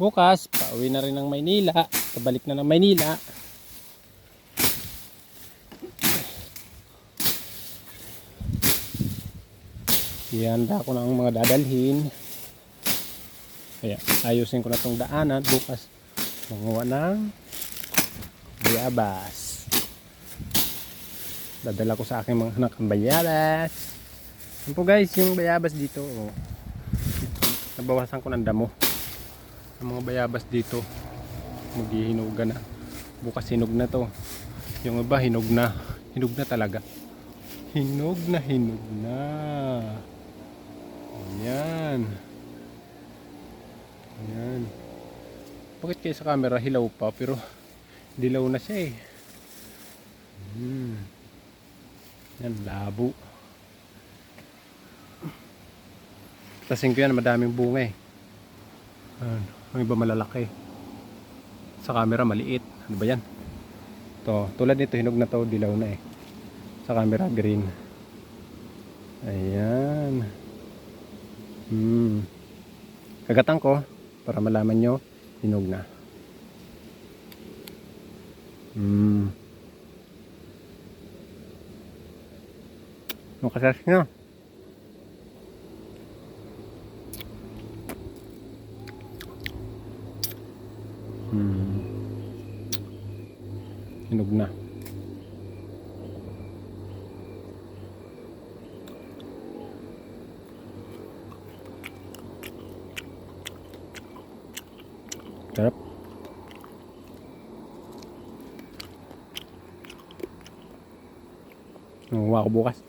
Bukas, pauwi na rin ng Maynila. Pabalik na ng Maynila. Ihanda ko na ang mga dadalhin. Kaya ayusin ko na tong daanan. Bukas, manguha ng bayabas. Dadala ko sa aking mga anak ang bayabas. Yan po guys, yung bayabas dito. Oh. Nabawasan ko ng damo. Ang mga bayabas dito maghihinugan na. Bukas hinog na to. Yung iba hinog na. Hinog na talaga. Hinog na hinog na. Ayan. Ayan. Bakit kayo sa camera hilaw pa pero dilaw na siya eh. Yan, labo. Tasin ko yan, madaming bunga eh. Ayan. Ang iba malalaki. Sa camera maliit. Ano ba yan? To, tulad nito hinog na to, dilaw na eh. Sa camera green. Ayan. Kagatan ko para malaman nyo hinog na. Ang kasas nyo. Hinog na. Sarap. Nanguha ko bukas.